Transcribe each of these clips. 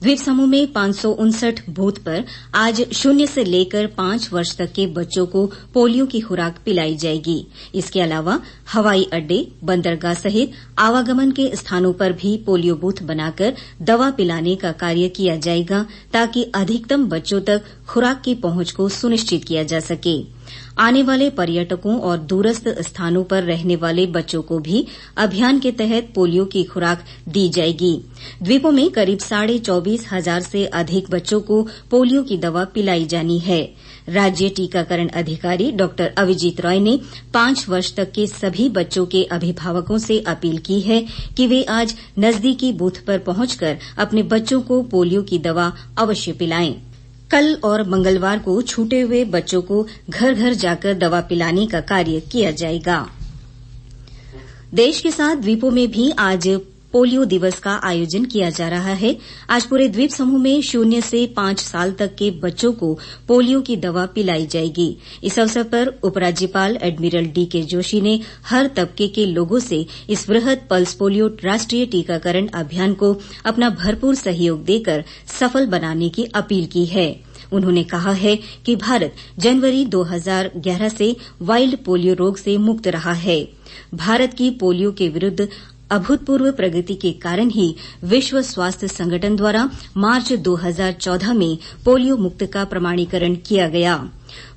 द्वीप समूह में 559 बूथ पर आज 0 से लेकर 5 वर्ष तक के बच्चों को पोलियो की खुराक पिलाई जाएगी। इसके अलावा हवाई अड्डे, बंदरगाह सहित आवागमन के स्थानों पर भी पोलियो बूथ बनाकर दवा पिलाने का कार्य किया जाएगा ताकि अधिकतम बच्चों तक खुराक की पहुंच को सुनिश्चित किया जा सके। आने वाले पर्यटकों और दूरस्थ स्थानों पर रहने वाले बच्चों को भी अभियान के तहत पोलियो की खुराक दी जाएगी। द्वीपों में करीब 24,500 से अधिक बच्चों को पोलियो की दवा पिलाई जानी है। राज्य टीकाकरण अधिकारी डॉ अविजीत रॉय ने 5 वर्ष तक के सभी बच्चों के अभिभावकों से अपील की है कि वे आज नजदीकी बूथ पर पहुंचकर अपने बच्चों को पोलियो की दवा अवश्य पिलाएं। कल और मंगलवार को छूटे हुए बच्चों को घर घर जाकर दवा पिलाने का कार्य किया जाएगा। देश के साथ द्वीपों में भी आज पोलियो दिवस का आयोजन किया जा रहा है। आज पूरे द्वीप समूह में 0 से 5 साल तक के बच्चों को पोलियो की दवा पिलाई जाएगी। इस अवसर पर उपराज्यपाल एडमिरल डीके जोशी ने हर तबके के लोगों से इस वृहद पल्स पोलियो राष्ट्रीय टीकाकरण अभियान को अपना भरपूर सहयोग देकर सफल बनाने की अपील की है। उन्होंने कहा है कि भारत जनवरी 2011 से वाइल्ड पोलियो रोग से मुक्त रहा है। भारत की पोलियो के विरुद्ध अभूतपूर्व प्रगति के कारण ही विश्व स्वास्थ्य संगठन द्वारा मार्च 2014 में पोलियो मुक्त का प्रमाणीकरण किया गया।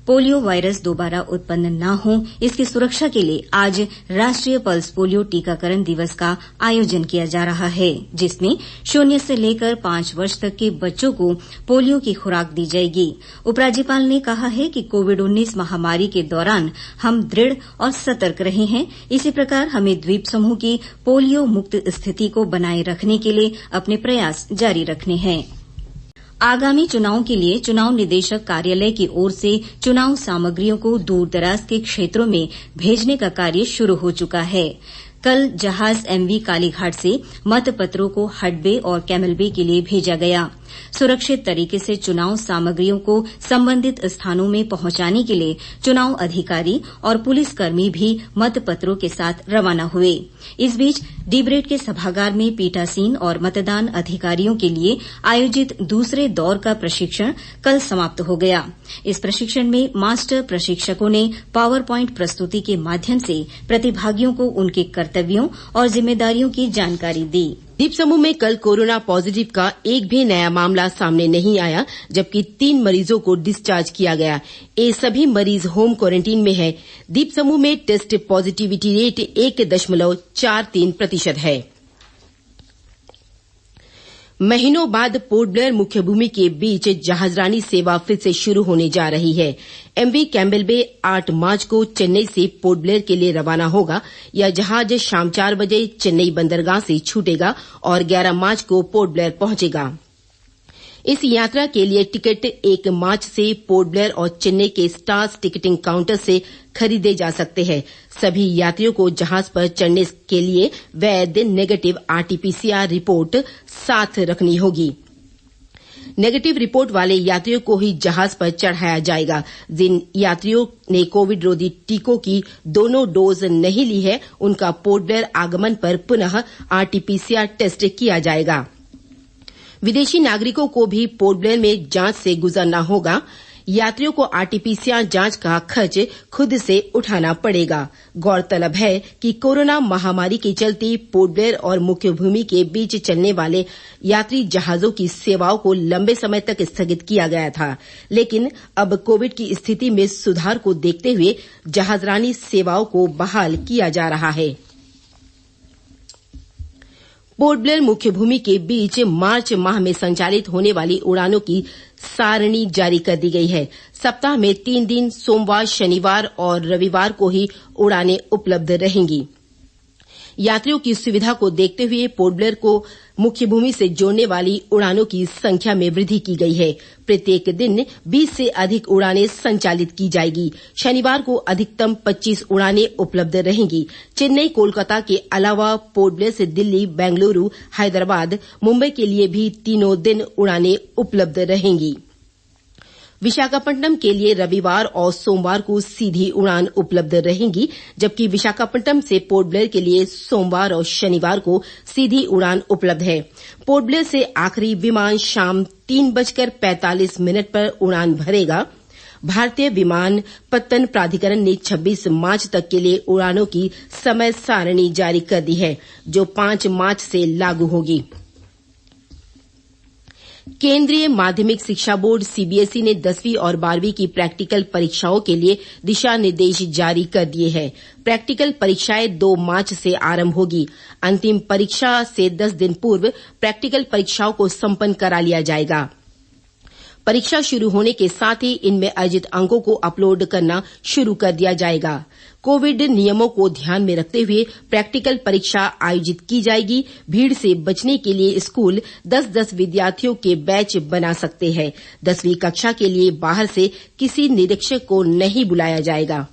पोलियो वायरस दोबारा उत्पन्न न हो, इसकी सुरक्षा के लिए आज राष्ट्रीय पल्स पोलियो टीकाकरण दिवस का आयोजन किया जा रहा है, जिसमें 0 से लेकर 5 वर्ष तक के बच्चों को पोलियो की खुराक दी जाएगी। उपराज्यपाल ने कहा है कि कोविड-19 महामारी के दौरान हम दृढ़ और सतर्क रहे हैं। इसी प्रकार हमें द्वीप समूह की पोलियो मुक्त स्थिति को बनाए रखने के लिए अपने प्रयास जारी रखने हैं। आगामी चुनाव के लिए चुनाव निदेशक कार्यालय की ओर से चुनाव सामग्रियों को दूर दराज के क्षेत्रों में भेजने का कार्य शुरू हो चुका है। कल जहाज एमवी कालीघाट से मतपत्रों को हडबे और कैमलबे के लिए भेजा गया। सुरक्षित तरीके से चुनाव सामग्रियों को संबंधित स्थानों में पहुंचाने के लिए चुनाव अधिकारी और पुलिसकर्मी भी मतपत्रों के साथ रवाना हुए। इस बीच डीब्रेट के सभागार में पीठासीन और मतदान अधिकारियों के लिए आयोजित दूसरे दौर का प्रशिक्षण कल समाप्त हो गया। इस प्रशिक्षण में मास्टर प्रशिक्षकों ने पावर प्वाइंट प्रस्तुति के माध्यम से प्रतिभागियों को उनके कर्तव्यों और जिम्मेदारियों की जानकारी दी। द्वीप समूह में कल कोरोना पॉजिटिव का एक भी नया मामला सामने नहीं आया, जबकि 3 मरीजों को डिस्चार्ज किया गया। ये सभी मरीज होम क्वारंटीन में है। द्वीप समूह में टेस्ट पॉजिटिविटी रेट 1.43% है। महीनों बाद पोर्ट ब्लेयर मुख्य भूमि के बीच जहाजरानी सेवा फिर से शुरू होने जा रही है। एमवी कैम्बलबे 8 मार्च को चेन्नई से पोर्ट ब्लेयर के लिए रवाना होगा। यह जहाज शाम 4 बजे चेन्नई बंदरगाह से छूटेगा और 11 मार्च को पोर्ट ब्लेयर पहुंचेगा। इस यात्रा के लिए टिकट 1 मार्च से पोर्ट ब्लेयर और चेन्नई के स्टार्स टिकटिंग काउंटर से खरीदे जा सकते हैं। सभी यात्रियों को जहाज पर चढ़ने के लिए वैध नेगेटिव आरटीपीसीआर रिपोर्ट साथ रखनी होगी। नेगेटिव रिपोर्ट वाले यात्रियों को ही जहाज पर चढ़ाया जाएगा। जिन यात्रियों ने कोविड रोधी टीकों की दोनों डोज नहीं ली है, उनका पोर्ट ब्लेयर आगमन पर पुनः आरटीपीसीआर टेस्ट किया जाएगा। विदेशी नागरिकों को भी पोर्ट ब्लेयर में जांच से गुजरना होगा। यात्रियों को आरटीपीसीआर जांच का खर्च खुद से उठाना पड़ेगा। गौरतलब है कि कोरोना महामारी के चलते पोर्ट ब्लेयर और मुख्य भूमि के बीच चलने वाले यात्री जहाजों की सेवाओं को लंबे समय तक स्थगित किया गया था, लेकिन अब कोविड की स्थिति में सुधार को देखते हुए जहाजरानी सेवाओं को बहाल किया जा रहा है। पोर्ट ब्लेयर मुख्य भूमि के बीच मार्च माह में संचालित होने वाली उड़ानों की सारणी जारी कर दी गई है। सप्ताह में 3 दिन सोमवार, शनिवार और रविवार को ही उड़ानें उपलब्ध रहेंगी। यात्रियों की सुविधा को देखते हुए पोर्ट ब्लेयर को मुख्य भूमि से जोड़ने वाली उड़ानों की संख्या में वृद्धि की गई है। प्रत्येक दिन 20 से अधिक उड़ानें संचालित की जाएगी। शनिवार को अधिकतम 25 उड़ानें उपलब्ध रहेंगी। चेन्नई, कोलकाता के अलावा पोर्ट ब्लेयर से दिल्ली, बेंगलुरु, हैदराबाद, मुंबई के लिए भी तीनों दिन उड़ानें उपलब्ध रहेंगी। विशाखापट्टनम के लिए रविवार और सोमवार को सीधी उड़ान उपलब्ध रहेंगी, जबकि विशाखापट्टनम से पोर्ट ब्लेयर के लिए सोमवार और शनिवार को सीधी उड़ान उपलब्ध है। पोर्ट ब्लेयर से आखिरी विमान शाम 3:45 पर उड़ान भरेगा। भारतीय विमानपत्तन प्राधिकरण ने 26 मार्च तक के लिए उड़ानों की समय सारणी जारी कर दी है, जो 5 मार्च से लागू होगी। केंद्रीय माध्यमिक शिक्षा बोर्ड सीबीएसई ने 10वीं और 12वीं की प्रैक्टिकल परीक्षाओं के लिए दिशा निर्देश जारी कर दिए हैं। प्रैक्टिकल परीक्षाएं 2 मार्च से आरंभ होगी। अंतिम परीक्षा से 10 दिन पूर्व प्रैक्टिकल परीक्षाओं को संपन्न करा लिया जाएगा। परीक्षा शुरू होने के साथ ही इनमें अर्जित अंकों को अपलोड करना शुरू कर दिया जाएगा। कोविड नियमों को ध्यान में रखते हुए प्रैक्टिकल परीक्षा आयोजित की जाएगी। भीड़ से बचने के लिए स्कूल 10-10 विद्यार्थियों के बैच बना सकते हैं। 10वीं कक्षा के लिए बाहर से किसी निरीक्षक को नहीं बुलाया जाएगा।